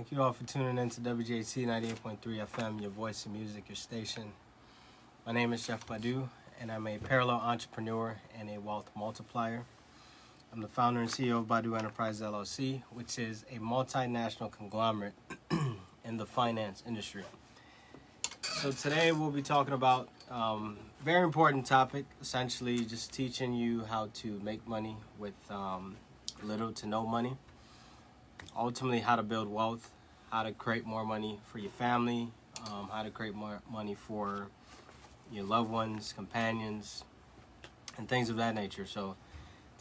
Thank you all for tuning in to WJT 98.3 FM, your voice of music, your station. My name is Jeff Badu, and I'm a parallel entrepreneur and a wealth multiplier. I'm the founder and CEO of Badu Enterprises LLC, which is a multinational conglomerate in the finance industry. So today we'll be talking about very important topic, essentially just teaching you how to make money with little to no money. Ultimately, how to build wealth, how to create more money for your family, how to create more money for your loved ones, companions, and things of that nature. So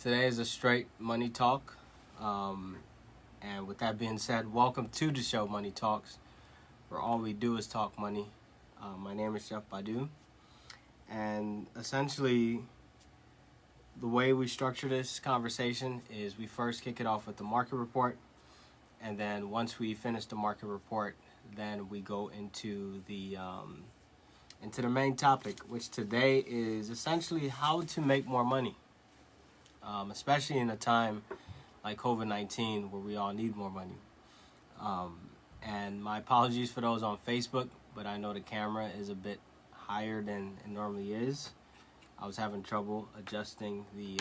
today is a straight money talk. And with that being said, welcome to the show Money Talks, where all we do is talk money. My name is Jeff Badu. And essentially, the way we structure this conversation is we first kick it off with the market report. And then once we finish the market report, then we go into the main topic, which today is essentially how to make more money, especially in a time like COVID-19 where we all need more money. And my apologies for those on Facebook, but I know the camera is a bit higher than it normally is. I was having trouble adjusting the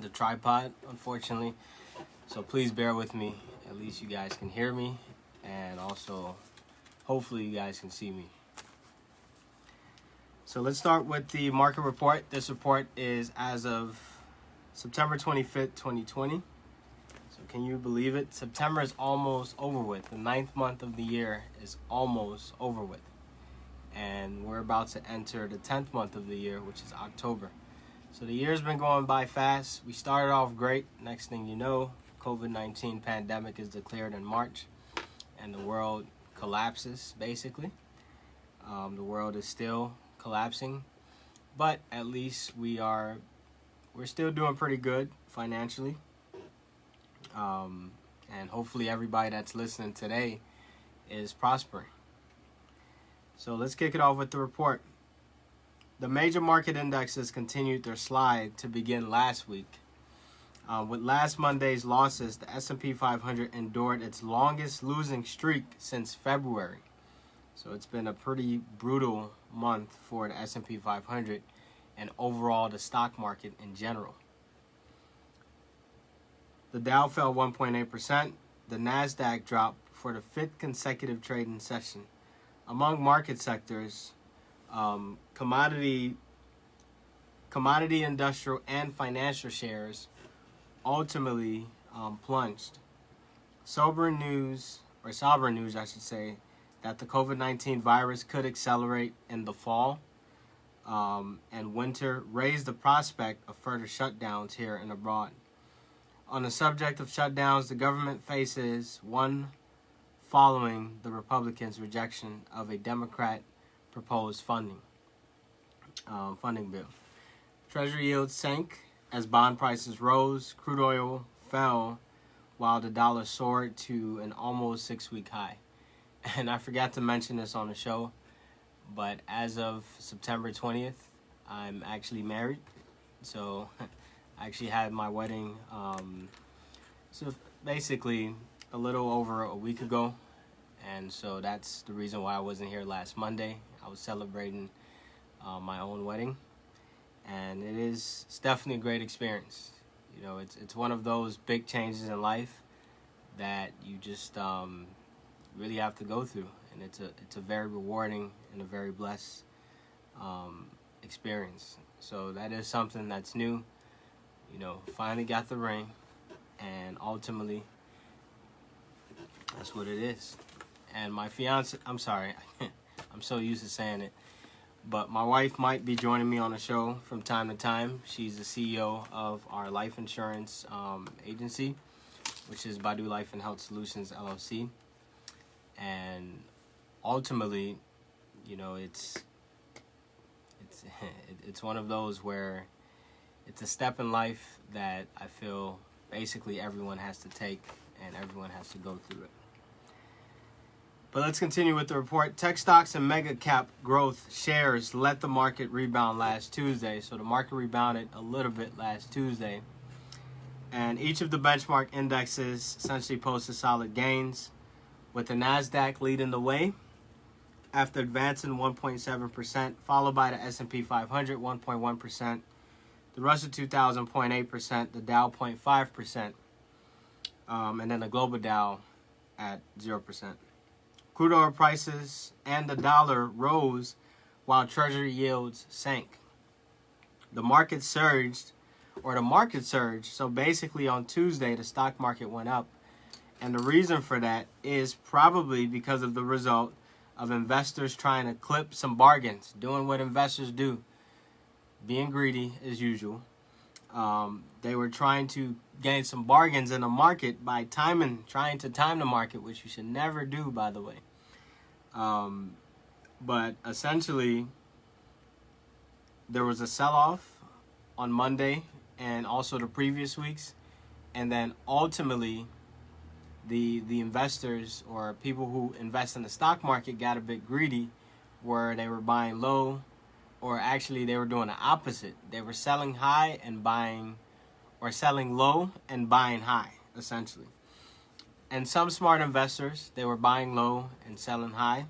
the tripod, unfortunately. So please bear with me. At least you guys can hear me, and also hopefully you guys can see me. So let's start with the market report. This report is as of September 25th, 2020. So can you believe it? September is almost over with. The 9th month of the year is almost over with. And we're about to enter the 10th month of the year, which is October. So the year's been going by fast. We started off great. Next thing you know, COVID-19 pandemic is declared in March, and the world collapses, basically. The world is still collapsing, but at least we're still doing pretty good financially. And hopefully everybody that's listening today is prospering. So let's kick it off with the report. The major market indexes continued their slide to begin last week. With last Monday's losses, the S&P 500 endured its longest losing streak since February. So it's been a pretty brutal month for the S&P 500 and overall the stock market in general. The Dow fell 1.8%. The NASDAQ dropped for the 5th consecutive trading session. Among market sectors, commodity, industrial, and financial shares ultimately plunged. Sober news, I should say, that the COVID-19 virus could accelerate in the fall and winter raised the prospect of further shutdowns here and abroad. On the subject of shutdowns, the government faces one following the Republicans' rejection of a Democrat proposed funding bill. Treasury yields sank as bond prices rose, crude oil fell, while the dollar soared to an almost 6-week high. And I forgot to mention this on the show, but as of September 20th, I'm actually married. So I actually had my wedding, so basically a little over a week ago. And so that's the reason why I wasn't here last Monday. I was celebrating my own wedding, and it's definitely a great experience. You know, it's one of those big changes in life that you just really have to go through, and it's a very rewarding and a very blessed experience. So that is something that's new. You know, finally got the ring, and ultimately that's what it is. And my fiance, I'm sorry, I'm so used to saying it, but my wife might be joining me on the show from time to time. She's the CEO of our life insurance agency, which is Badu Life and Health Solutions LLC. And ultimately, you know, it's one of those where it's a step in life that I feel basically everyone has to take and everyone has to go through it. But let's continue with the report. Tech stocks and mega cap growth shares let the market rebound last Tuesday. So the market rebounded a little bit last Tuesday. And each of the benchmark indexes essentially posted solid gains, with the NASDAQ leading the way after advancing 1.7%, followed by the S&P 500, 1.1%, the Russell 2000, 0.8%, the Dow, 0.5%, and then the global Dow at 0%. Crude oil prices and the dollar rose while Treasury yields sank. The market surged. So basically on Tuesday, the stock market went up. And the reason for that is probably because of the result of investors trying to clip some bargains, doing what investors do, being greedy as usual. They were trying to gain some bargains in the market by trying to time the market, which you should never do, by the way. But essentially, there was a sell-off on Monday and also the previous weeks, and then ultimately the investors or people who invest in the stock market got a bit greedy, where they were buying low, or actually they were doing the opposite. They were selling high and buying, or selling low and buying high, essentially. And some smart investors, they were buying low and selling high.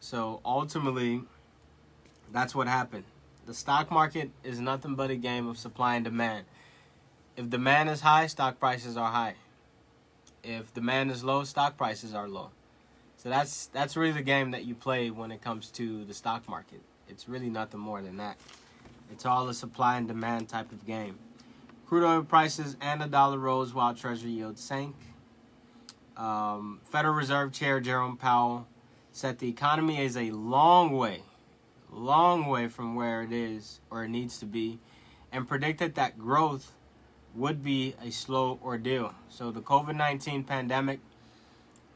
So ultimately, that's what happened. The stock market is nothing but a game of supply and demand. If demand is high, stock prices are high. If demand is low, stock prices are low. So that's really the game that you play when it comes to the stock market. It's really nothing more than that. It's all a supply and demand type of game. Crude oil prices and the dollar rose while Treasury yields sank. Federal Reserve Chair Jerome Powell said the economy is a long way from where it is or it needs to be, and predicted that growth would be a slow ordeal. So the COVID-19 pandemic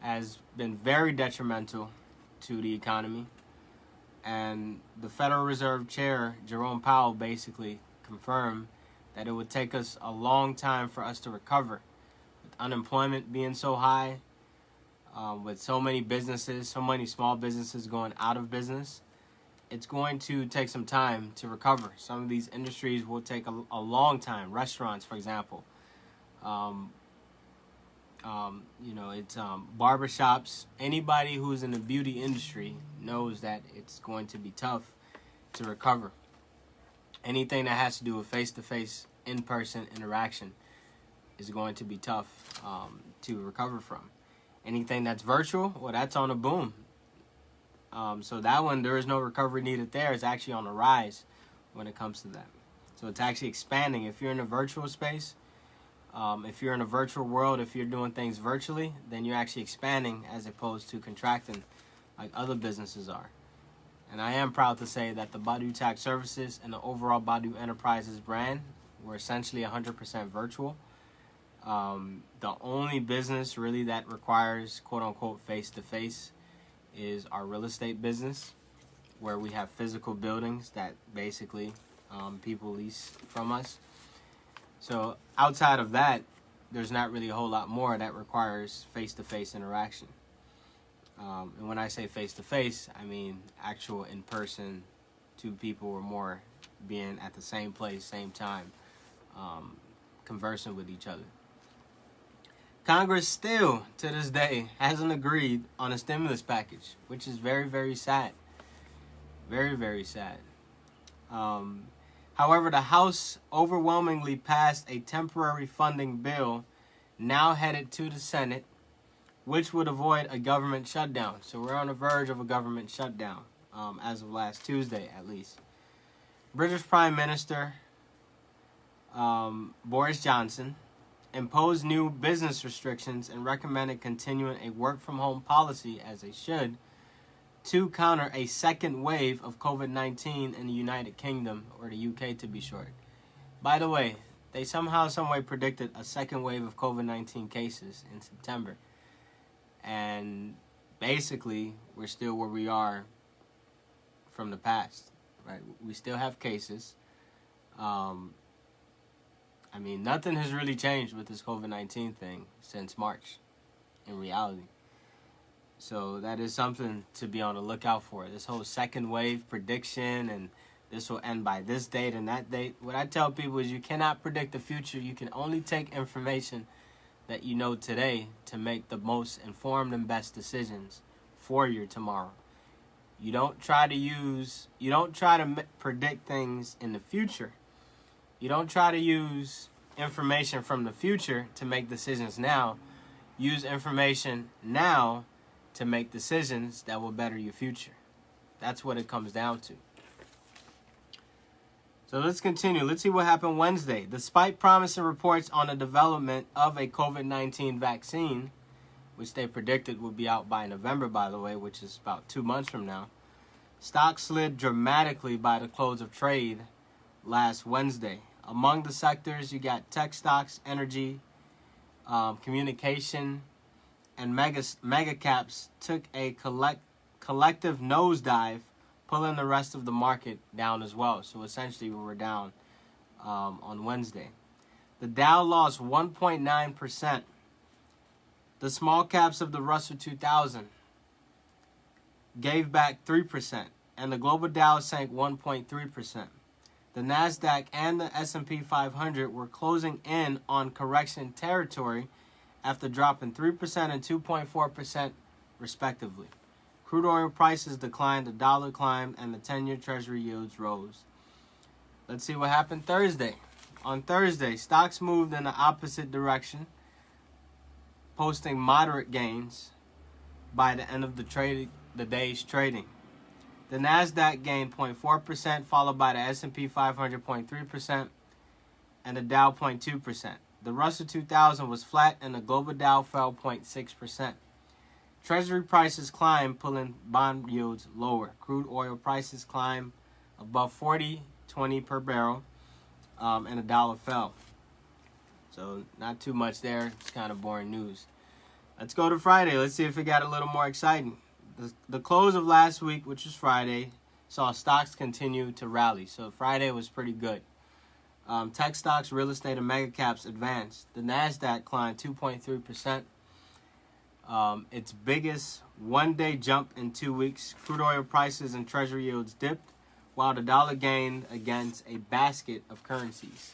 has been very detrimental to the economy, and the Federal Reserve Chair Jerome Powell basically confirmed that it would take us a long time for us to recover. With unemployment being so high, with so many small businesses going out of business, it's going to take some time to recover. Some of these industries will take a long time. Restaurants, for example. It's barbershops. Anybody who's in the beauty industry knows that it's going to be tough to recover. Anything that has to do with face-to-face, in-person interaction is going to be tough to recover from. Anything that's virtual, well, that's on a boom. So that one, there is no recovery needed there. It's actually on the rise when it comes to that. So it's actually expanding. If you're in a virtual space, if you're in a virtual world, if you're doing things virtually, then you're actually expanding as opposed to contracting like other businesses are. And I am proud to say that the Badu Tax Services and the overall Badu Enterprises brand were essentially 100% virtual. The only business really that requires quote-unquote face-to-face is our real estate business, where we have physical buildings that basically people lease from us. So outside of that, there's not really a whole lot more that requires face-to-face interaction. And when I say face-to-face, I mean actual in-person, two people or more being at the same place, same time, conversing with each other. Congress still, to this day, hasn't agreed on a stimulus package, which is very, very sad. Very, very sad. However, the House overwhelmingly passed a temporary funding bill now headed to the Senate, which would avoid a government shutdown. So we're on the verge of a government shutdown, as of last Tuesday, at least. British Prime Minister Boris Johnson imposed new business restrictions and recommended continuing a work-from-home policy, as they should, to counter a second wave of COVID-19 in the United Kingdom, or the UK to be short. By the way, they somehow, someway predicted a second wave of COVID-19 cases in September. And basically, we're still where we are from the past, right? We still have cases. Nothing has really changed with this COVID-19 thing since March, in reality. So that is something to be on the lookout for. This whole second wave prediction and this will end by this date and that date. What I tell people is you cannot predict the future. You can only take information that you know today to make the most informed and best decisions for your tomorrow. You don't try to predict things in the future. You don't try to use information from the future to make decisions now. Use information now to make decisions that will better your future. That's what it comes down to. So let's continue. Let's see what happened Wednesday. Despite promising reports on the development of a COVID-19 vaccine, which they predicted would be out by November, by the way, which is about 2 months from now, stocks slid dramatically by the close of trade last Wednesday. Among the sectors, you got tech stocks, energy, communication, and mega caps took a collective nosedive, pulling the rest of the market down as well. So essentially, we were down on Wednesday. The Dow lost 1.9%. The small caps of the Russell 2000 gave back 3%, and the global Dow sank 1.3%. The Nasdaq and the S&P 500 were closing in on correction territory after dropping 3% and 2.4% respectively. Crude oil prices declined, the dollar climbed, and the 10-year Treasury yields rose. Let's see what happened Thursday. On Thursday, stocks moved in the opposite direction, posting moderate gains by the end of the day's trading. The Nasdaq gained 0.4%, followed by the S&P 500 0.3%, and the Dow 0.2%. The Russell 2000 was flat, and the global Dow fell 0.6%. Treasury prices climbed, pulling bond yields lower. Crude oil prices climbed above $40.20 per barrel, and the dollar fell. So not too much there. It's kind of boring news. Let's go to Friday. Let's see if it got a little more exciting. The close of last week, which was Friday, saw stocks continue to rally. So Friday was pretty good. Tech stocks, real estate, and mega caps advanced. The Nasdaq climbed 2.3%. Its biggest one-day jump in 2 weeks. Crude oil prices and treasury yields dipped, while the dollar gained against a basket of currencies.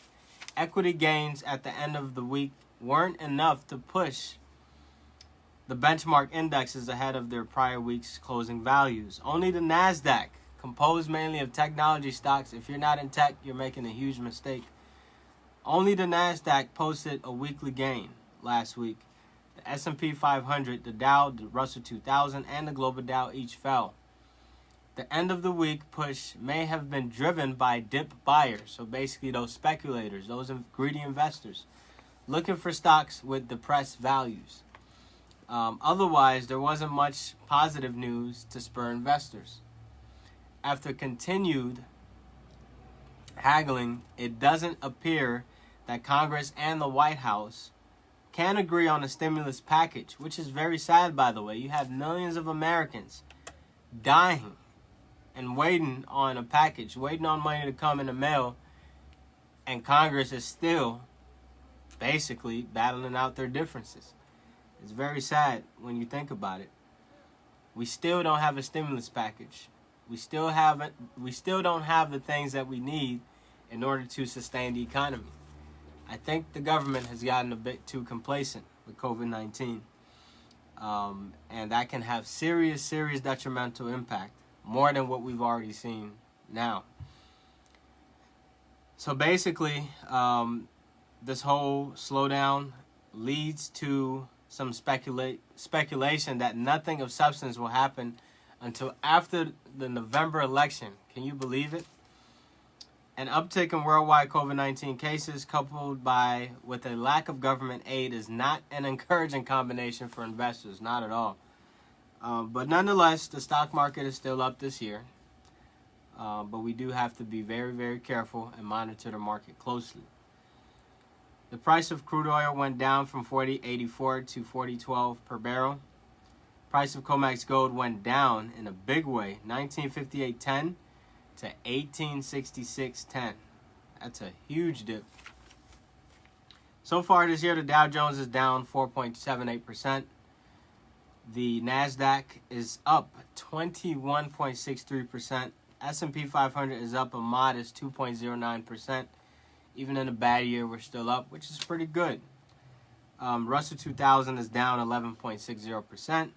Equity gains at the end of the week weren't enough to push the benchmark indexes ahead of their prior week's closing values. Only the Nasdaq, composed mainly of technology stocks, if you're not in tech, you're making a huge mistake. Only the Nasdaq posted a weekly gain last week. The S&P 500, the Dow, the Russell 2000, and the global Dow each fell. The end of the week push may have been driven by dip buyers, so basically those speculators, those greedy investors, looking for stocks with depressed values. Otherwise, there wasn't much positive news to spur investors. After continued haggling, it doesn't appear that Congress and the White House can agree on a stimulus package, which is very sad, by the way. You have millions of Americans dying and waiting on a package, waiting on money to come in the mail, and Congress is still basically battling out their differences. It's very sad when you think about it. We still don't have a stimulus package. We still don't have the things that we need in order to sustain the economy. I think the government has gotten a bit too complacent with COVID-19. And that can have serious detrimental impact, more than what we've already seen now. So basically, this whole slowdown leads to some speculation that nothing of substance will happen until after the November election. Can you believe it? An uptick in worldwide COVID-19 cases coupled with a lack of government aid is not an encouraging combination for investors, not at all. But nonetheless, the stock market is still up this year. But we do have to be very careful and monitor the market closely. The price of crude oil went down from $40.84 to $40.12 per barrel. Price of COMEX gold went down in a big way, $1958.10 to $1866.10. That's a huge dip. So far this year, the Dow Jones is down 4.78%. The Nasdaq is up 21.63%. S&P 500 is up a modest 2.09%. Even in a bad year, we're still up, which is pretty good. Russell 2000 is down 11.60%.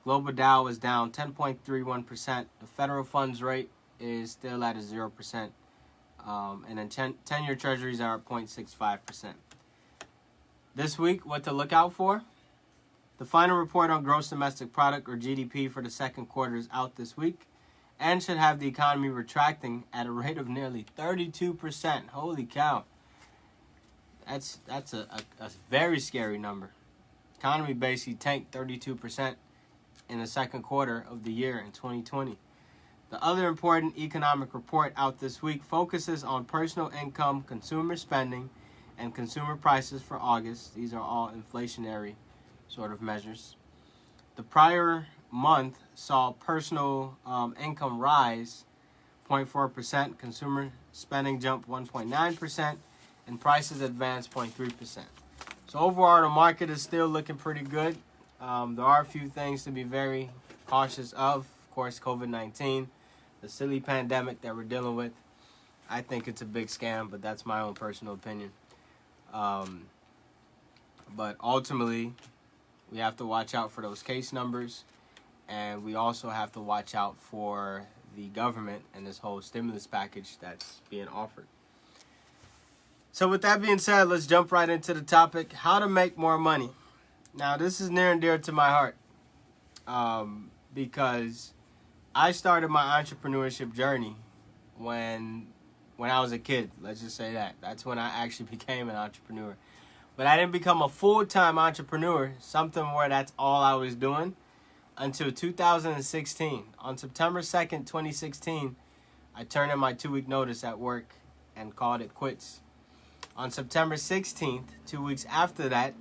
Global Dow is down 10.31%. The federal funds rate is still at a 0%. And then 10-year treasuries are at 0.65%. This week, what to look out for? The final report on gross domestic product, or GDP, for the second quarter is out this week and should have the economy retracting at a rate of nearly 32%. Holy cow. That's a very scary number. Economy basically tanked 32% in the second quarter of the year in 2020. The other important economic report out this week focuses on personal income, consumer spending, and consumer prices for August. These are all inflationary sort of measures. The prior month saw personal income rise 0.4%, consumer spending jump 1.9%, and prices advance 0.3%. So overall, the market is still looking pretty good. There are a few things to be very cautious of. Of course, COVID-19, the silly pandemic that we're dealing with. I think it's a big scam, but that's my own personal opinion. But ultimately, we have to watch out for those case numbers, and we also have to watch out for the government and this whole stimulus package that's being offered. So with that being said, let's jump right into the topic, how to make more money. Now, this is near and dear to my heart because I started my entrepreneurship journey when I was a kid. Let's just say that. That's when I actually became an entrepreneur. But I didn't become a full-time entrepreneur, something where that's all I was doing, until 2016. On September 2nd, 2016, I turned in my 2-week notice at work and called it quits. On September 16th, 2 weeks after that,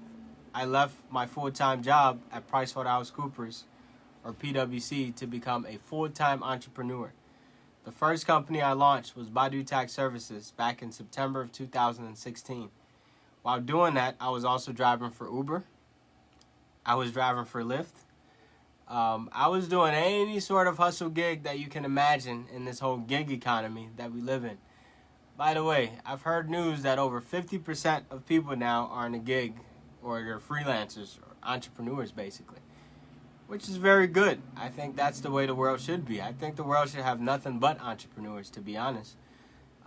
I left my full-time job at PricewaterhouseCoopers, or PwC, to become a full-time entrepreneur. The first company I launched was Badu Tax Services back in September of 2016. While doing that, I was also driving for Uber. I was driving for Lyft. I was doing any sort of hustle gig that you can imagine in this whole gig economy that we live in. By the way, I've heard news that over 50% of people now are in a gig, or they're freelancers or entrepreneurs, basically, which is very good. I think that's the way the world should be. I think the world should have nothing but entrepreneurs, to be honest.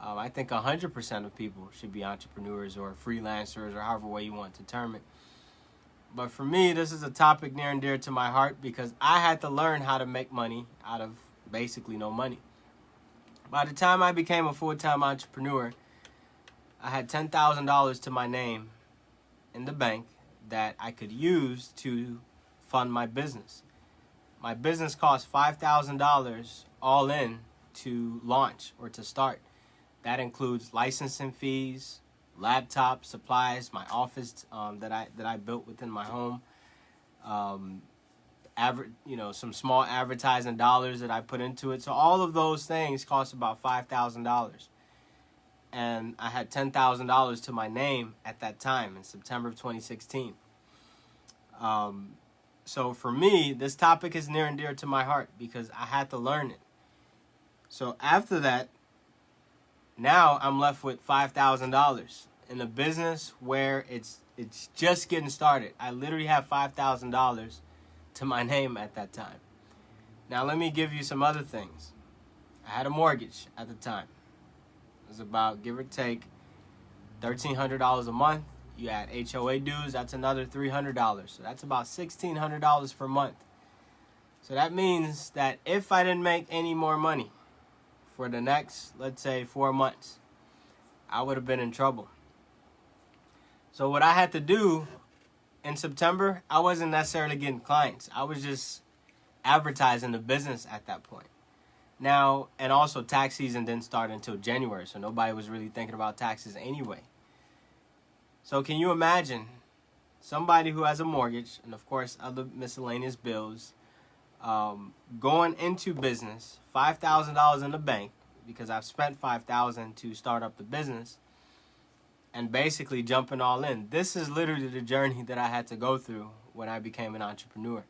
I think 100% of people should be entrepreneurs or freelancers or however way you want to term it. But for me, this is a topic near and dear to my heart because I had to learn how to make money out of basically no money. By the time I became a full-time entrepreneur, I had $10,000 to my name in the bank that I could use to fund my business. My business cost $5,000 all in to launch or to start. That includes licensing fees, laptop supplies, my office that I built within my home, some small advertising dollars that I put into it. So all of those things cost about $5,000. And I had $10,000 to my name at that time in September of 2016. So for me, this topic is near and dear to my heart because I had to learn it. So after that, now I'm left with $5,000 in a business where it's just getting started. I literally have $5,000 to my name at that time. Now let me give you some other things. I had a mortgage at the time. It was about, give or take, $1,300 a month. You add HOA dues, that's another $300. So that's about $1,600 per month. So that means that if I didn't make any more money for the next, let's say, 4 months, I would have been in trouble. So what I had to do in September, I wasn't necessarily getting clients. I was just advertising the business at that point. Now, and also tax season didn't start until January, so nobody was really thinking about taxes anyway. So can you imagine somebody who has a mortgage and, of course, other miscellaneous bills, going into business, $5,000 in the bank, because I've spent $5,000 to start up the business, and basically jumping all in. This is literally the journey that I had to go through when I became an entrepreneur,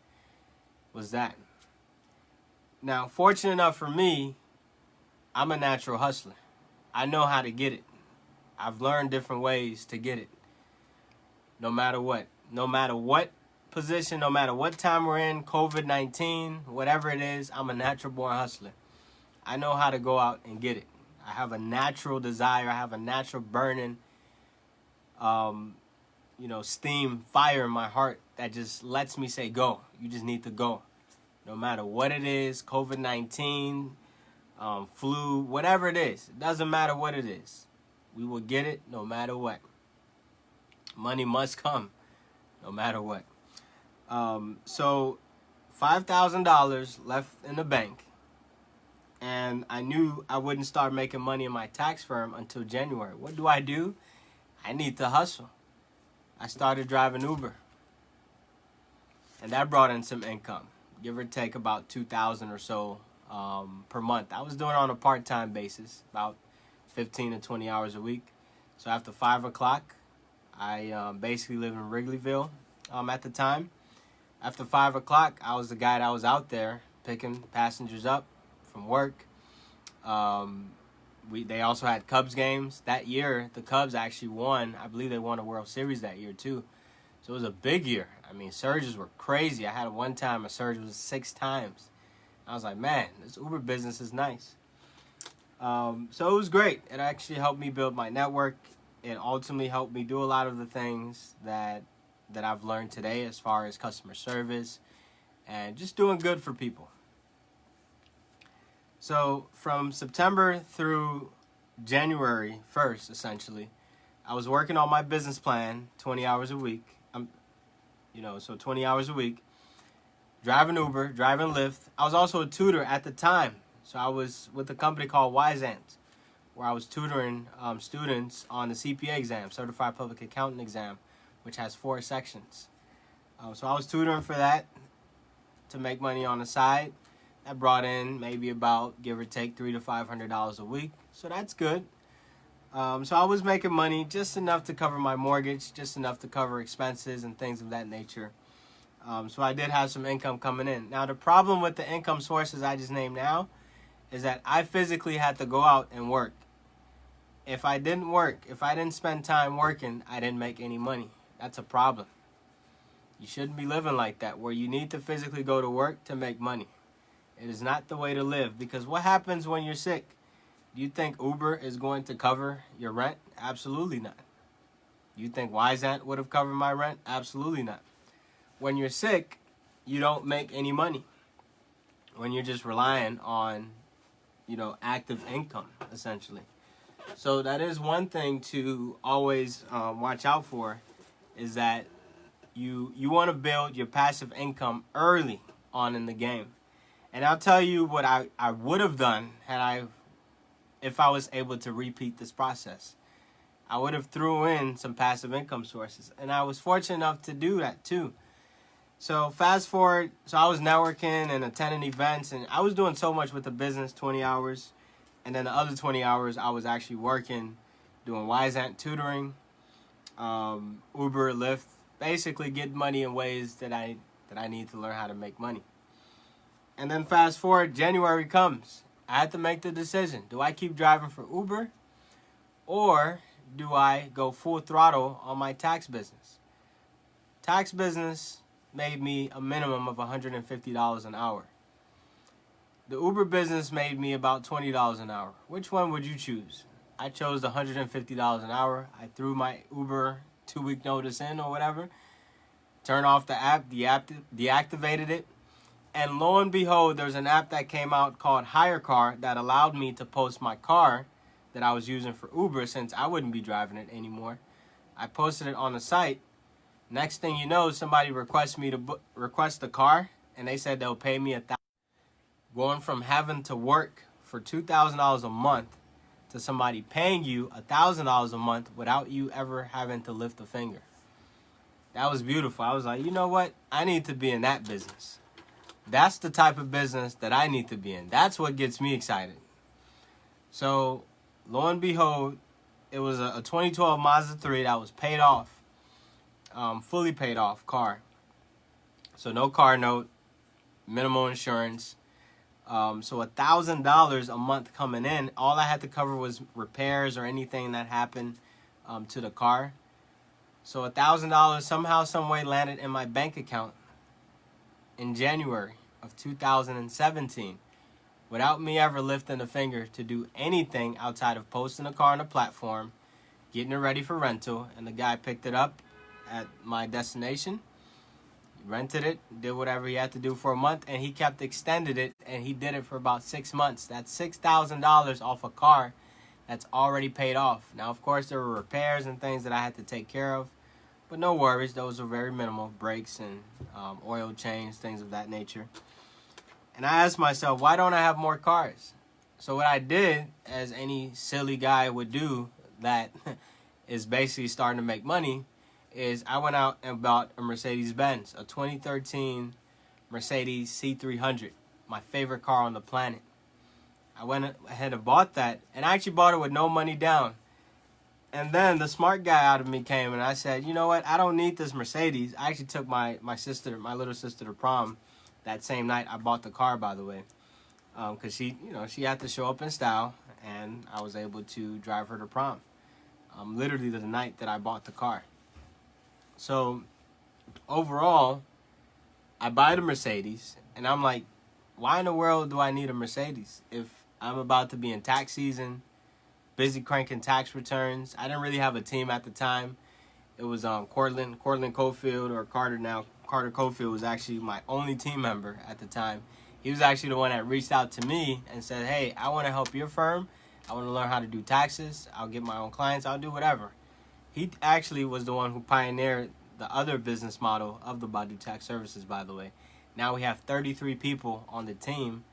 was that. Now, fortunate enough for me, I'm a natural hustler. I know how to get it. I've learned different ways to get it. No matter what. No matter what position, no matter what time we're in, COVID-19, whatever it is, I'm a natural born hustler. I know how to go out and get it. I have a natural desire. I have a natural burning, steam, fire in my heart that just lets me say, go. You just need to go. No matter what it is, COVID-19, flu, whatever it is. It doesn't matter what it is. We will get it no matter what. Money must come no matter what. So $5,000 left in the bank. And I knew I wouldn't start making money in my tax firm until January. What do? I need to hustle. I started driving Uber. And that brought in some income. Give or take about $2,000 or so per month. I was doing it on a part-time basis, about 15 to 20 hours a week. So after 5 o'clock, I basically lived in Wrigleyville at the time. After 5 o'clock, I was the guy that was out there picking passengers up from work. They also had Cubs games. That year, the Cubs actually won. I believe they won a World Series that year, too. So it was a big year. I mean, surges were crazy. I had one time a surge was 6 times. I was like, man, this Uber business is nice. So it was great. It actually helped me build my network. It ultimately helped me do a lot of the things that I've learned today as far as customer service and just doing good for people. So from September through January 1st, essentially, I was working on my business plan 20 hours a week. So 20 hours a week, driving Uber, driving Lyft. I was also a tutor at the time. So I was with a company called Wyzant, where I was tutoring students on the CPA exam, Certified Public Accountant exam, which has 4 sections. So I was tutoring for that to make money on the side. That brought in maybe about, give or take, $300 to $500 a week. So that's good. So I was making money, just enough to cover my mortgage, just enough to cover expenses and things of that nature. So I did have some income coming in. Now, the problem with the income sources I just named now is that I physically had to go out and work. If I didn't work, if I didn't spend time working, I didn't make any money. That's a problem. You shouldn't be living like that, where you need to physically go to work to make money. It is not the way to live, because what happens when you're sick? Do you think Uber is going to cover your rent? Absolutely not. Do you think Wyzant would have covered my rent? Absolutely not. When you're sick, you don't make any money. When you're just relying on, active income, essentially. So that is one thing to always watch out for, is that you want to build your passive income early on in the game. And I'll tell you what I would have done if I was able to repeat this process. I would have threw in some passive income sources. And I was fortunate enough to do that too. So fast forward, so I was networking and attending events, and I was doing so much with the business, 20 hours. And then the other 20 hours, I was actually working, doing Wyzant tutoring, Uber, Lyft, basically get money in ways that I need to learn how to make money. And then fast forward, January comes. I had to make the decision. Do I keep driving for Uber, or do I go full throttle on my tax business? Tax business made me a minimum of $150 an hour. The Uber business made me about $20 an hour. Which one would you choose? I chose the $150 an hour. I threw my Uber 2-week notice in or whatever, turned off the app, deactivated it, and lo and behold, there's an app that came out called HireCar that allowed me to post my car that I was using for Uber, since I wouldn't be driving it anymore. I posted it on the site. Next thing you know, somebody requests me to request the car, and they said they'll pay me $1,000. Going from having to work for $2,000 a month to somebody paying you $1,000 a month without you ever having to lift a finger. That was beautiful. I was like, you know what? I need to be in that business. That's the type of business that I need to be in. That's what gets me excited. So, lo and behold, it was a 2012 Mazda 3 that was paid off, fully paid off car. So no car note, minimal insurance. So $1,000 a month coming in. All I had to cover was repairs or anything that happened to the car. So $1,000 somehow, some way landed in my bank account in January of 2017 without me ever lifting a finger to do anything outside of posting a car on a platform, getting it ready for rental, and the guy picked it up at my destination, rented it, did whatever he had to do for a month, and he kept extended it, and he did it for about 6 months. That's $6,000 off a car that's already paid off. Now, of course, there were repairs and things that I had to take care of, but no worries. Those are very minimal, brakes and oil change, things of that nature. And I asked myself, why don't I have more cars? So what I did, as any silly guy would do that is basically starting to make money, is I went out and bought a Mercedes-Benz, a 2013 Mercedes C300, my favorite car on the planet. I went ahead and bought that, and I actually bought it with no money down. And then the smart guy out of me came, and I said, you know what, I don't need this Mercedes. I actually took my little sister to prom that same night. I bought the car, by the way, because she had to show up in style, and I was able to drive her to prom. Literally the night that I bought the car. So overall, I buy the Mercedes, and I'm like, why in the world do I need a Mercedes if I'm about to be in tax season, busy cranking tax returns? I didn't really have a team at the time. It was Cortland Cofield, or Carter now. Carter Cofield was actually my only team member at the time. He was actually the one that reached out to me and said, hey, I want to help your firm. I want to learn how to do taxes. I'll get my own clients. I'll do whatever. He actually was the one who pioneered the other business model of the Badu Tax Services, by the way. Now we have 33 people on the team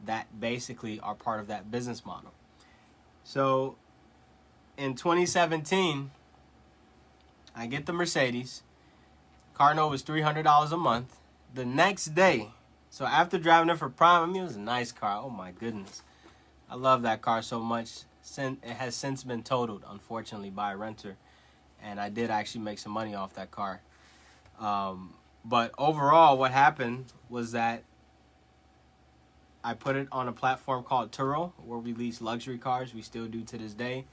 that basically are part of that business model. So in 2017, I get the Mercedes. Car note was $300 a month. The next day, so after driving it for prom, I mean, it was a nice car. Oh my goodness. I love that car so much. It has since been totaled, unfortunately, by a renter. And I did actually make some money off that car. But overall, what happened was that I put it on a platform called Turo, where we lease luxury cars. We still do to this day.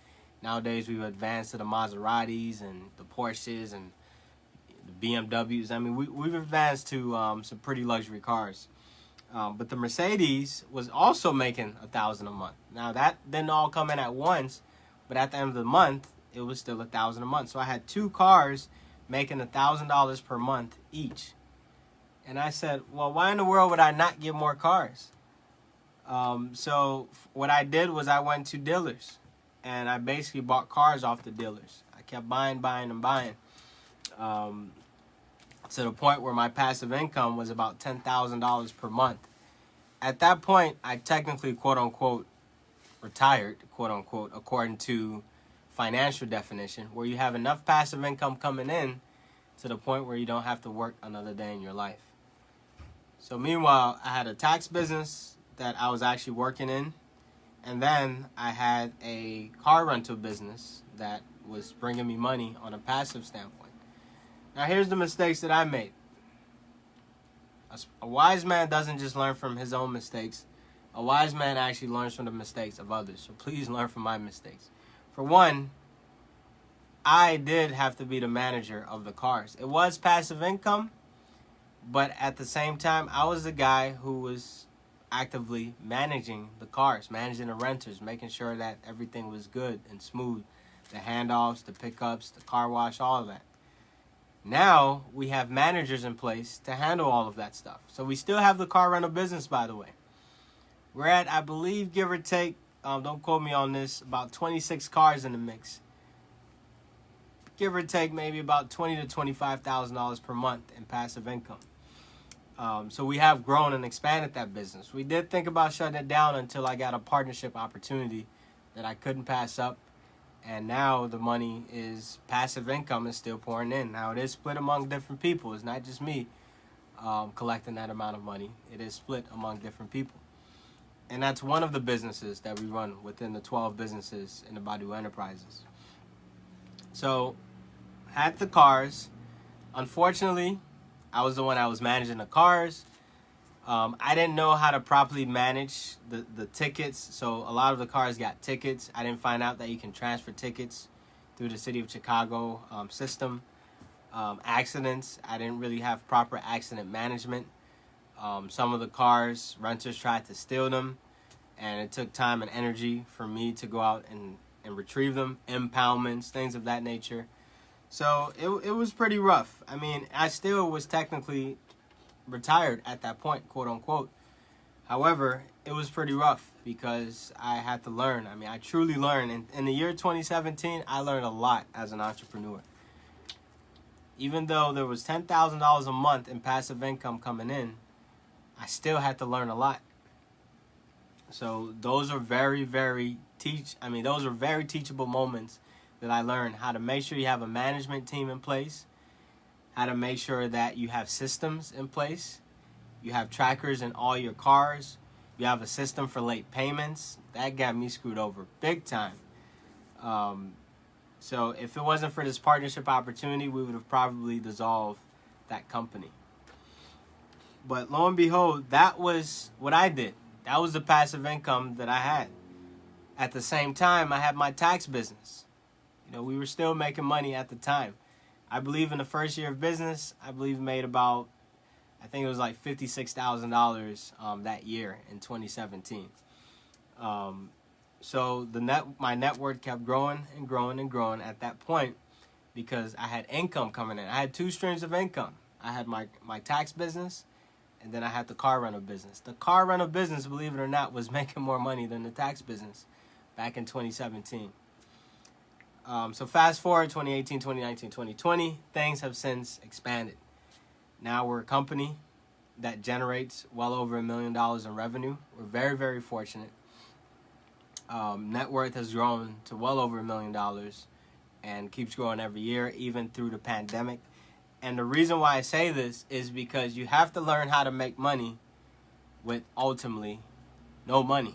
Nowadays, we've advanced to the Maseratis and the Porsches and the BMWs. I mean, we've advanced to some pretty luxury cars. But the Mercedes was also making $1,000 a month. Now, that didn't all come in at once, but at the end of the month, it was still $1,000 a month. So I had two cars making $1,000 per month each. And I said, well, why in the world would I not get more cars? So what I did was I went to dealers, and I basically bought cars off the dealers. I kept buying, to the point where my passive income was about $10,000 per month. At that point, I technically, quote-unquote, retired, quote-unquote, according to financial definition, where you have enough passive income coming in to the point where you don't have to work another day in your life. So meanwhile, I had a tax business that I was actually working in, and then I had a car rental business that was bringing me money on a passive standpoint. Now here's the mistakes that I made. A wise man doesn't just learn from his own mistakes. A wise man actually learns from the mistakes of others. So please learn from my mistakes. For one, I did have to be the manager of the cars. It was passive income, but at the same time, I was the guy who was actively managing the cars, managing the renters, making sure that everything was good and smooth. The handoffs, the pickups, the car wash, all of that. Now we have managers in place to handle all of that stuff. So we still have the car rental business, by the way. We're at, I believe, give or take, don't quote me on this, about 26 cars in the mix. Give or take maybe about $20,000 to $25,000 per month in passive income. So we have grown and expanded that business. We did think about shutting it down until I got a partnership opportunity that I couldn't pass up. And now the money is, passive income is still pouring in. Now it is split among different people. It's not just me collecting that amount of money. It is split among different people. And that's one of the businesses that we run within the 12 businesses in the Badu Enterprises. So, had the cars. Unfortunately, I was the one that was managing the cars. I didn't know how to properly manage the tickets, so a lot of the cars got tickets. I didn't find out that you can transfer tickets through the City of Chicago system. Accidents, I didn't really have proper accident management. Some of the cars, renters tried to steal them, and it took time and energy for me to go out and retrieve them, impoundments, things of that nature. So it was pretty rough. I mean, I still was technically retired at that point, quote unquote. However, it was pretty rough because I had to learn. I mean, I truly learned. In the year 2017, I learned a lot as an entrepreneur. Even though there was $10,000 a month in passive income coming in, I still had to learn a lot. So those are very teachable moments that I learned how to make sure you have a management team in place, how to make sure that you have systems in place, you have trackers in all your cars, you have a system for late payments. That got me screwed over big time. So if it wasn't for this partnership opportunity, we would have probably dissolved that company. But lo and behold, that was what I did. That was the passive income that I had. At the same time, I had my tax business. You know, we were still making money at the time. I believe in the first year of business, I believe made about, I think it was like $56,000 that year in 2017. So my net worth kept growing and growing and growing at that point because I had income coming in. I had two streams of income. I had my tax business, and then I had the car rental business. The car rental business, believe it or not, was making more money than the tax business back in 2017. So fast forward 2018, 2019, 2020, things have since expanded. Now we're a company that generates well over $1 million in revenue. We're very, very fortunate. Net worth has grown to well over $1 million and keeps growing every year, even through the pandemic. And the reason why I say this is because you have to learn how to make money with ultimately no money,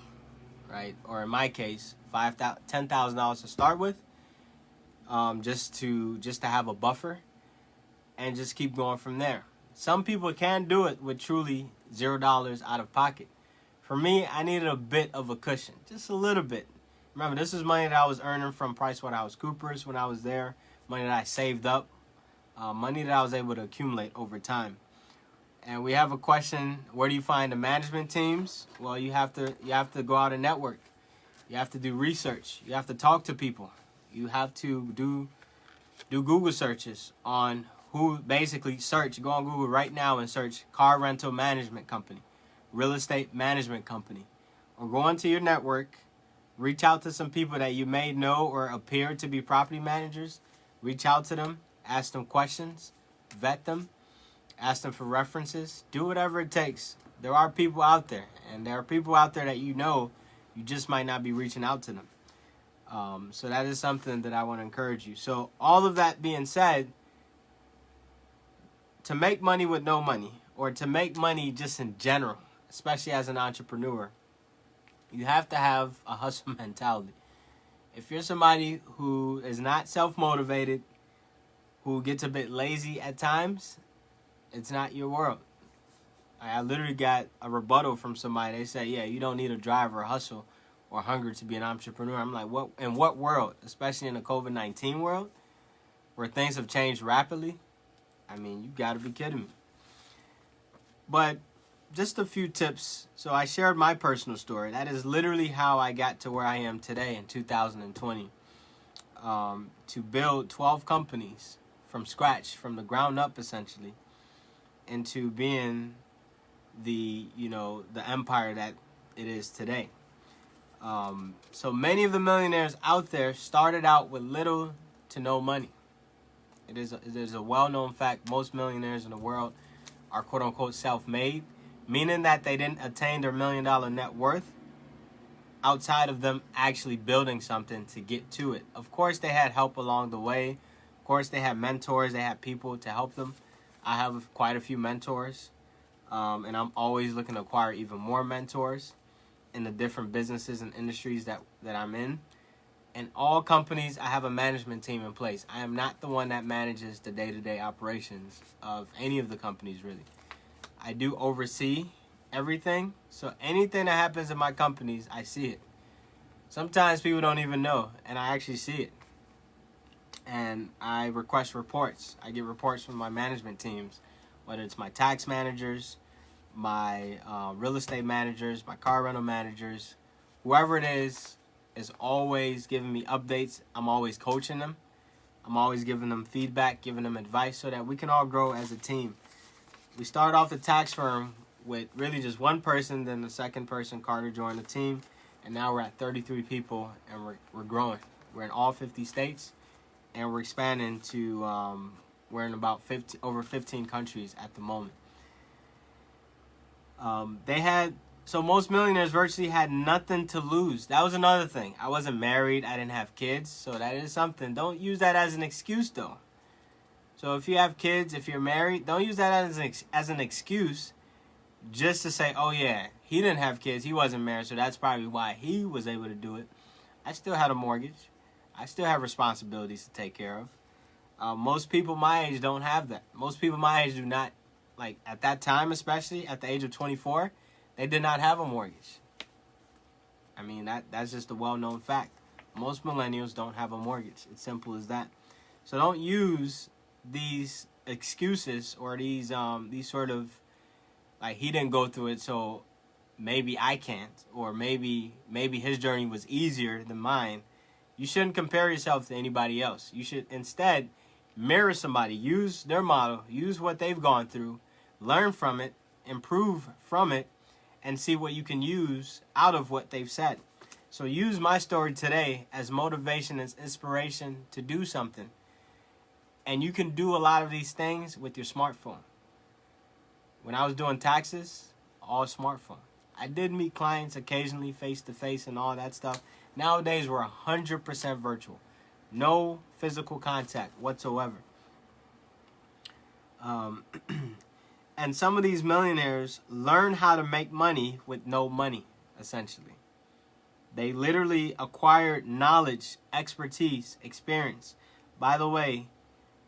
right? Or in my case, $10,000 to start with, just to have a buffer, and just keep going from there. Some people can do it with truly $0 out of pocket. For me, I needed a bit of a cushion, just a little bit. Remember, this is money that I was earning from PricewaterhouseCoopers when I was there, money that I saved up, money that I was able to accumulate over time. And we have a question: where do you find the management teams? Well, you have to go out and network. You have to do research. You have to talk to people. You have to do Google searches on who, basically search. Go on Google right now and search car rental management company, real estate management company, or go into your network. Reach out to some people that you may know or appear to be property managers. Reach out to them. Ask them questions, vet them, ask them for references, do whatever it takes. There are people out there, and there are people out there that you know, you just might not be reaching out to them. So that is something that I want to encourage you. So all of that being said, to make money with no money, or to make money just in general, especially as an entrepreneur, you have to have a hustle mentality. If you're somebody who is not self-motivated, who gets a bit lazy at times, it's not your world. I literally got a rebuttal from somebody. They said, yeah, you don't need a drive or hustle or hunger to be an entrepreneur. I'm like, what? In what world? Especially in the COVID-19 world, where things have changed rapidly? I mean, you got to be kidding me. But just a few tips. So I shared my personal story. That is literally how I got to where I am today in 2020. To build 12 companies from scratch, from the ground up, essentially, into being the empire that it is today. So many of the millionaires out there started out with little to no money. It is a well-known fact. Most millionaires in the world are quote-unquote self-made, meaning that they didn't attain their $1 million net worth outside of them actually building something to get to it. Of course, they had help along the way. Of course, they had mentors. They had people to help them. I have quite a few mentors, and I'm always looking to acquire even more mentors in the different businesses and industries that I'm in. In all companies, I have a management team in place. I am not the one that manages the day-to-day operations of any of the companies, really. I do oversee everything. So anything that happens in my companies, I see it. Sometimes people don't even know, and I actually see it. And I request reports. I get reports from my management teams, whether it's my tax managers, my real estate managers, my car rental managers, whoever it is always giving me updates. I'm always coaching them. I'm always giving them feedback, giving them advice so that we can all grow as a team. We started off the tax firm with really just one person, then the second person, Carter, joined the team, and now we're at 33 people, and we're growing. We're in all 50 states, and we're expanding to, we're in about over 15 countries at the moment. So most millionaires virtually had nothing to lose. That was another thing. I wasn't married. I didn't have kids. So that is something. Don't use that as an excuse, though. So if you have kids, if you're married, don't use that as an excuse just to say, oh, yeah, he didn't have kids. He wasn't married. So that's probably why he was able to do it. I still had a mortgage. I still have responsibilities to take care of. Most people my age don't have that. Most people my age do not. Like, at that time, especially at the age of 24, they did not have a mortgage. I mean, that's just a well-known fact. Most millennials don't have a mortgage. It's simple as that. So don't use these excuses or these sort of, like, he didn't go through it, so maybe I can't, or maybe his journey was easier than mine. You shouldn't compare yourself to anybody else. You should instead mirror somebody. Use their model. Use what they've gone through. Learn from it, improve from it, and see what you can use out of what they've said. So use my story today as motivation, as inspiration to do something. And you can do a lot of these things with your smartphone. When I was doing taxes, all smartphone. I did meet clients occasionally face-to-face and all that stuff. Nowadays, we're 100% virtual. No physical contact whatsoever. And some of these millionaires learn how to make money with no money, essentially. They literally acquired knowledge, expertise, experience. By the way,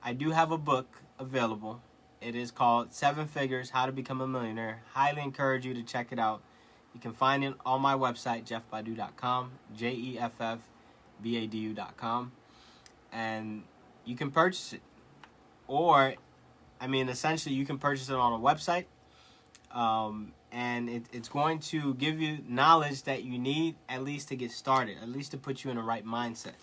I do have a book available. It is called 7 Figures, How to Become a Millionaire. Highly encourage you to check it out. You can find it on my website, jeffbadu.com, jeffbadu.com. And you can purchase it. Or, I mean, essentially, you can purchase it on a website. And it's going to give you knowledge that you need at least to get started, at least to put you in the right mindset.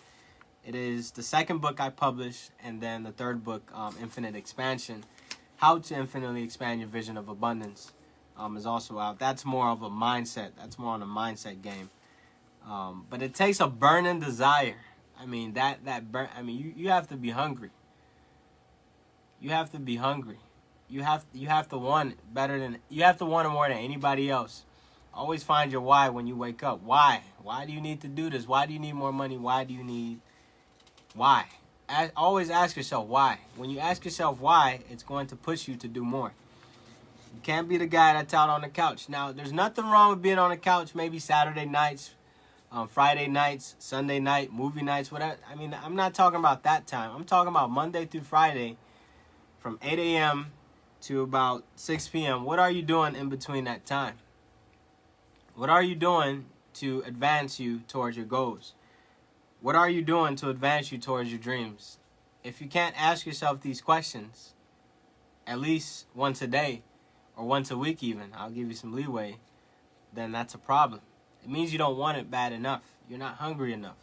It is the second book I published, and then the third book, Infinite Expansion, How to Infinitely Expand Your Vision of Abundance, is also out. That's more of a mindset. That's more on a mindset game. But it takes a burning desire. I mean, you have to be hungry. You have to be hungry. You have to want it better than, you have to want it more than anybody else. Always find your why when you wake up. Why? Why do you need to do this? Why do you need more money? Why? Always ask yourself why. When you ask yourself why, it's going to push you to do more. You can't be the guy that's out on the couch. Now, there's nothing wrong with being on the couch, maybe Saturday nights, Friday nights, Sunday night, movie nights, whatever. I mean, I'm not talking about that time. I'm talking about Monday through Friday from 8 a.m. to about 6 p.m. What are you doing in between that time? What are you doing to advance you towards your goals? What are you doing to advance you towards your dreams? If you can't ask yourself these questions at least once a day or once a week even, I'll give you some leeway, then that's a problem. It means you don't want it bad enough. You're not hungry enough.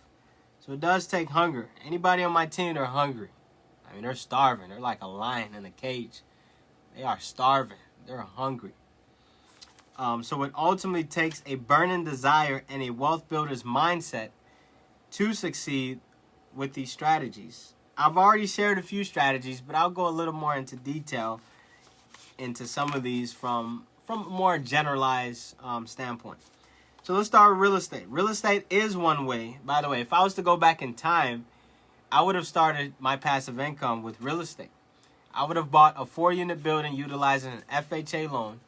So it does take hunger. Anybody on my team, they're hungry. I mean, they're starving. They're like a lion in a cage. They are starving. They're hungry. So it ultimately takes a burning desire and a wealth builder's mindset to succeed with these strategies. I've already shared a few strategies, but I'll go a little more into detail into some of these from a more generalized standpoint. So let's start with real estate. Real estate is one way. By the way, if I was to go back in time, I would have started my passive income with real estate. I would have bought a 4-unit building utilizing an FHA loan,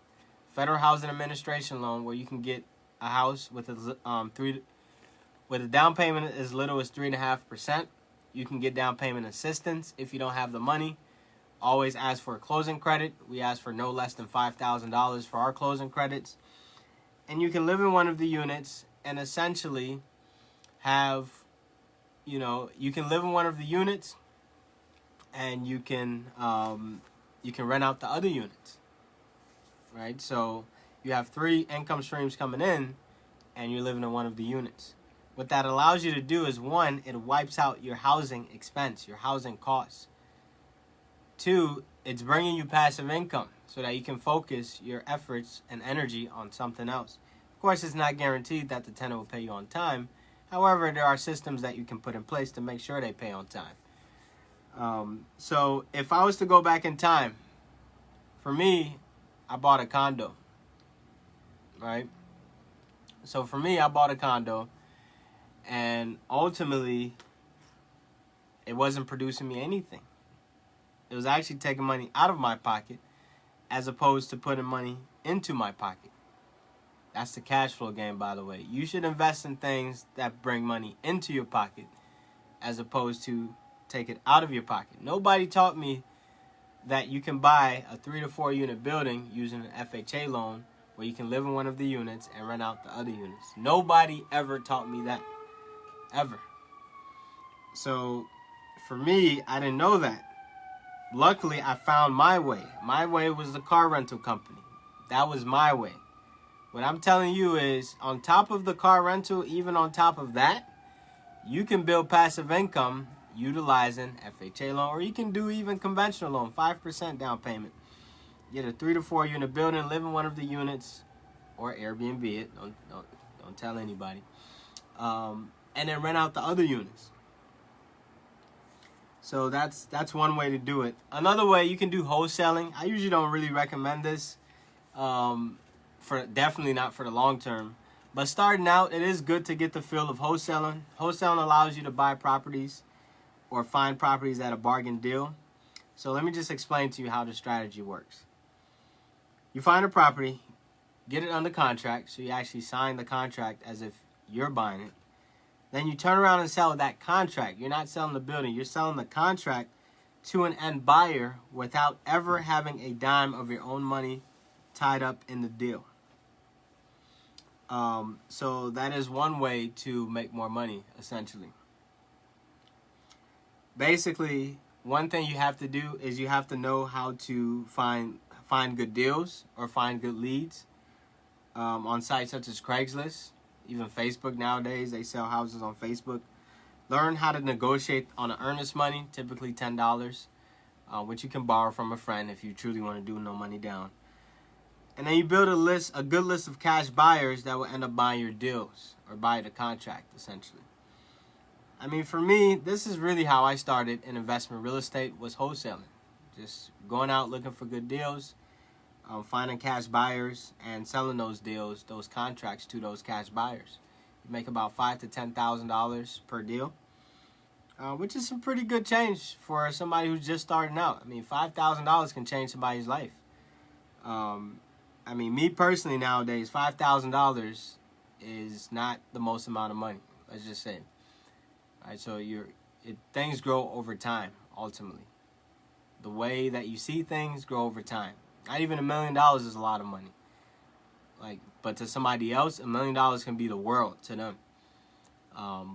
Federal Housing Administration loan, where you can get a house with a down payment as little as 3.5%. You can get down payment assistance if you don't have the money. Always ask for a closing credit. We ask for no less than $5,000 for our closing credits. and you can live in one of the units and essentially have, you can live in one of the units and you can rent out the other units, right? So you have 3 income streams coming in and you're living in one of the units. What that allows you to do is, 1, it wipes out your housing expense, your housing costs. 2, it's bringing you passive income so that you can focus your efforts and energy on something else. Of course, it's not guaranteed that the tenant will pay you on time. However, there are systems that you can put in place to make sure they pay on time. So if I was to go back in time, for me, I bought a condo, right? So for me, I bought a condo, and ultimately, it wasn't producing me anything. It was actually taking money out of my pocket as opposed to putting money into my pocket. That's the cash flow game, by the way. You should invest in things that bring money into your pocket as opposed to take it out of your pocket. Nobody taught me that you can buy a 3 to 4 unit building using an FHA loan where you can live in one of the units and rent out the other units. Nobody ever taught me that. Ever. So for me, I didn't know that. Luckily, I found my way. My way was the car rental company. That was my way. What I'm telling you is, on top of the car rental, even on top of that, you can build passive income utilizing FHA loan, or you can do even conventional loan, 5% down payment. Get a 3 to 4 unit building, live in one of the units, or Airbnb it. Don't tell anybody. And then rent out the other units. So that's one way to do it. Another way, you can do wholesaling. I usually don't really recommend this, definitely not for the long term. But starting out, it is good to get the feel of wholesaling. Wholesaling allows you to buy properties or find properties at a bargain deal. So let me just explain to you how the strategy works. You find a property, get it under contract, so you actually sign the contract as if you're buying it. Then you turn around and sell that contract. You're not selling the building. You're selling the contract to an end buyer without ever having a dime of your own money tied up in the deal. So that is one way to make more money, essentially. Basically, one thing you have to do is you have to know how to find good deals or find good leads on sites such as Craigslist. Even Facebook nowadays, they sell houses on Facebook. Learn how to negotiate on an earnest money, typically $10, which you can borrow from a friend if you truly want to do no money down. And then you build a good list of cash buyers that will end up buying your deals or buy the contract, essentially. I mean, for me, this is really how I started in investment real estate, was wholesaling. Just going out looking for good deals, finding cash buyers and selling those deals, those contracts to those cash buyers. You make about $5,000 to $10,000 per deal, which is some pretty good change for somebody who's just starting out. I mean, $5,000 can change somebody's life. I mean, me personally nowadays, $5,000 is not the most amount of money. Let's just say. All right, so things grow over time. Ultimately, the way that you see things grow over time. Not even $1 million is a lot of money. But to somebody else, $1 million can be the world to them.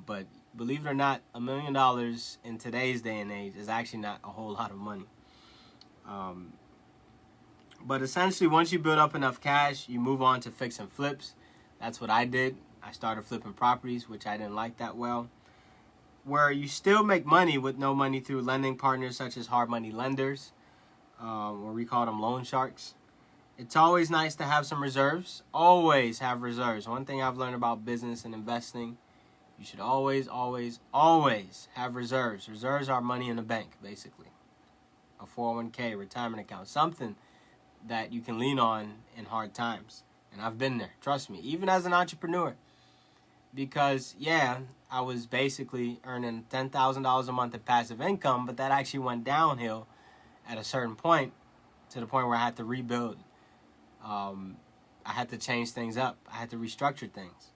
But believe it or not, $1 million in today's day and age is actually not a whole lot of money. But essentially, once you build up enough cash, you move on to fix and flips. That's what I did. I started flipping properties, which I didn't like that well. Where you still make money with no money through lending partners such as hard money lenders, or we call them loan sharks. It's always nice to have some reserves. Always have reserves. One thing I've learned about business and investing, you should always, always, always have reserves. Reserves are money in the bank, basically. A 401k, retirement account, something that you can lean on in hard times. And I've been there, trust me, even as an entrepreneur. Because, yeah, I was basically earning $10,000 a month in passive income, but that actually went downhill at a certain point, to the point where I had to rebuild. I had to change things up. I had to restructure things.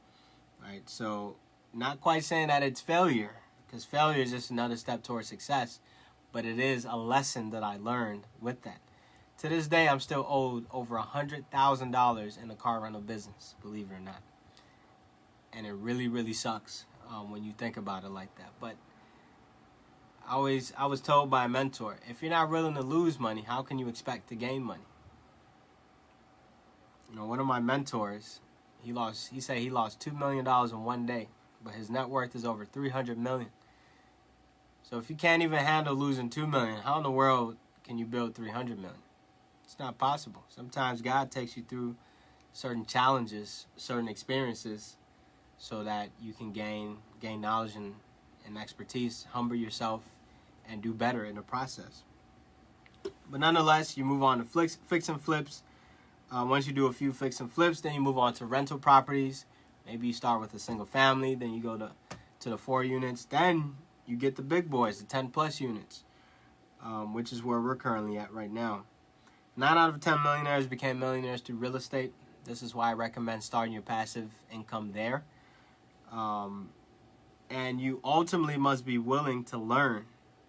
Right? So, not quite saying that it's failure, because failure is just another step towards success, but it is a lesson that I learned with that. To this day, I'm still owed over $100,000 in the car rental business, believe it or not. And it really, really sucks when you think about it like that. But I was told by a mentor, if you're not willing to lose money, how can you expect to gain money? You know, one of my mentors, he said he lost $2 million in one day, but his net worth is over $300 million. So if you can't even handle losing $2 million, how in the world can you build $300 million? It's not possible. Sometimes God takes you through certain challenges, certain experiences, so that you can gain knowledge and expertise, humble yourself, and do better in the process. But nonetheless, you move on to fix and flips. Once you do a few fix and flips, then you move on to rental properties. Maybe you start with a single family, then you go to the 4 units, then you get the big boys, the 10 plus units, which is where we're currently at right now. 9 out of 10 millionaires became millionaires through real estate. This is why I recommend starting your passive income there. And you ultimately must be willing to learn.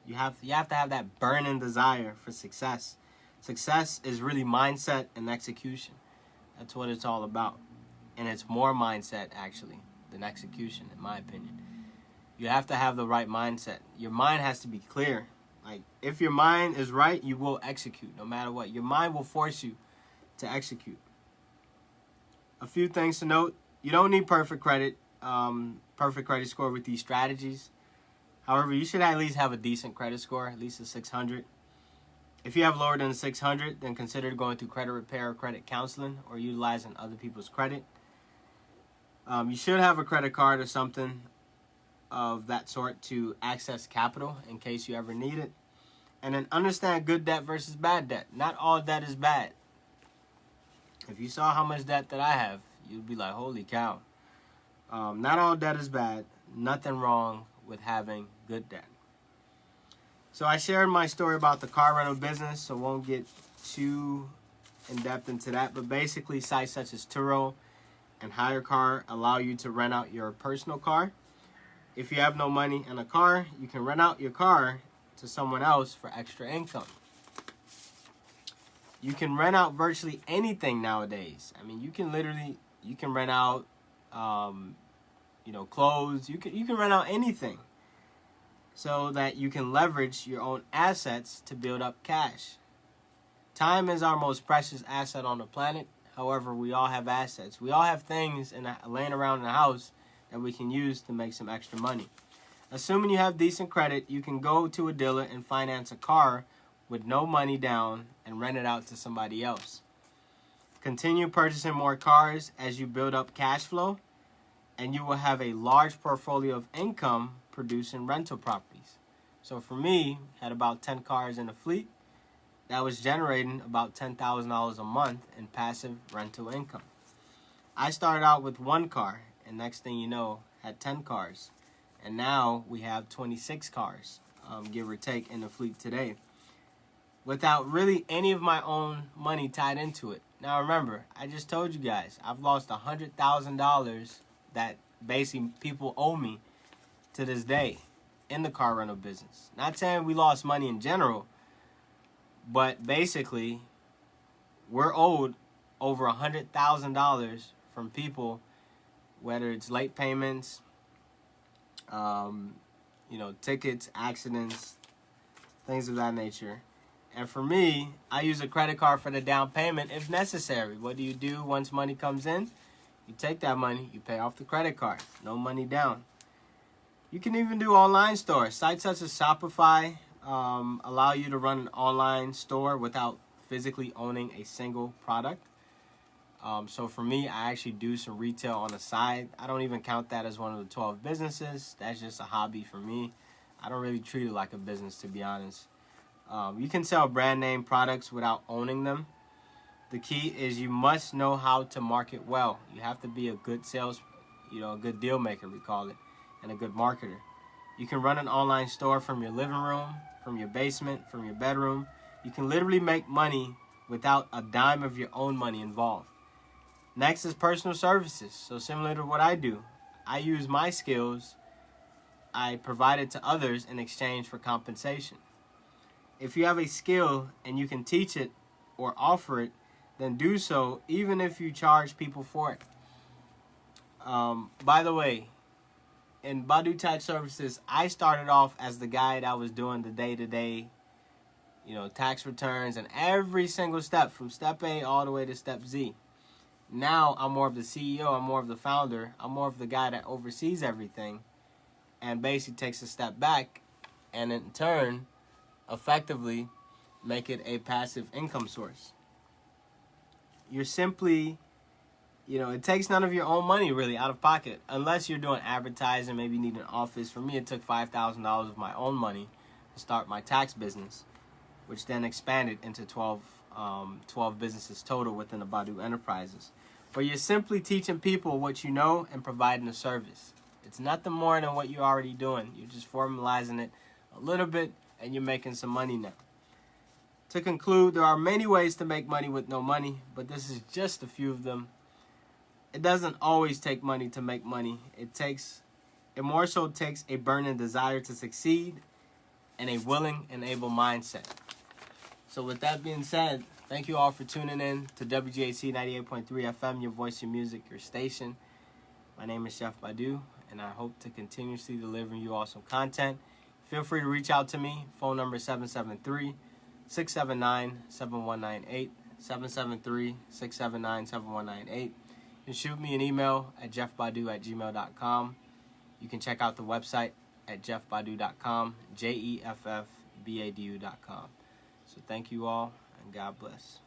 You have to have that burning desire for success. Success is really mindset and execution. That's what it's all about. And it's more mindset, actually, than execution, in my opinion. You have to have the right mindset. Your mind has to be clear. Like, if your mind is right, you will execute no matter what. Your mind will force you to execute. A few things to note. You don't need perfect credit score with these strategies. However, you should at least have a decent credit score, at least a 600. If you have lower than a 600, then consider going through credit repair or credit counseling or utilizing other people's credit. You should have a credit card or something of that sort to access capital in case you ever need it. And then understand good debt versus bad debt. Not all debt is bad. If you saw how much debt that I have, you'd be like, holy cow. Not all debt is bad. Nothing wrong with having good debt. So I shared my story about the car rental business, so won't get too in depth into that. But basically, sites such as Turo and HireCar allow you to rent out your personal car. If you have no money and a car, you can rent out your car to someone else for extra income. You can rent out virtually anything nowadays. I mean, you can rent out, clothes. You can rent out anything so that you can leverage your own assets to build up cash. Time is our most precious asset on the planet. However, we all have assets. We all have things laying around in the house that we can use to make some extra money. Assuming you have decent credit, you can go to a dealer and finance a car with no money down and rent it out to somebody else. Continue purchasing more cars as you build up cash flow, and you will have a large portfolio of income producing rental properties. So for me, had about 10 cars in the fleet. That was generating about $10,000 a month in passive rental income. I started out with 1 car, and next thing you know, had 10 cars. And now we have 26 cars, give or take, in the fleet today, without really any of my own money tied into it. Now remember, I just told you guys, I've lost $100,000 that basically people owe me to this day in the car rental business. Not saying we lost money in general, but basically we're owed over $100,000 from people, whether it's late payments, tickets, accidents, things of that nature. And for me, I use a credit card for the down payment if necessary. What do you do once money comes in? You take that money, you pay off the credit card. No money down. You can even do online stores. Sites such as Shopify allow you to run an online store without physically owning a single product. So for me, I actually do some retail on the side. I don't even count that as one of the 12 businesses. That's just a hobby for me. I don't really treat it like a business, to be honest. You can sell brand name products without owning them. The key is you must know how to market well. You have to be a good a good deal maker, we call it, and a good marketer. You can run an online store from your living room, from your basement, from your bedroom. You can literally make money without a dime of your own money involved. Next is personal services. So similar to what I do, I use my skills I provide it to others in exchange for compensation. If you have a skill and you can teach it or offer it, then do so, even if you charge people for it. By the way, in Badu Tax Services, I started off as the guy that was doing the day-to-day, tax returns and every single step from step A all the way to step Z. Now I'm more of the CEO, I'm more of the founder, I'm more of the guy that oversees everything and basically takes a step back and in turn effectively make it a passive income source. You're simply, it takes none of your own money really out of pocket unless you're doing advertising, maybe you need an office. For me, it took $5,000 of my own money to start my tax business, which then expanded into 12 businesses total within the Badu Enterprises. But you're simply teaching people what you know and providing a service. It's nothing more than what you're already doing. You're just formalizing it a little bit and you're making some money now. To conclude, there are many ways to make money with no money, but this is just a few of them. It doesn't always take money to make money. It more so takes a burning desire to succeed and a willing and able mindset. So with that being said, thank you all for tuning in to WGAC 98.3 FM, your voice, your music, your station. My name is Chef Badu, and I hope to continuously deliver you awesome content. Feel free to reach out to me. Phone number 773-679-7198, 773-679-7198. You can shoot me an email at jeffbadu@gmail.com. You can check out the website at jeffbadu.com, jeffbadu.com. So thank you all, and God bless.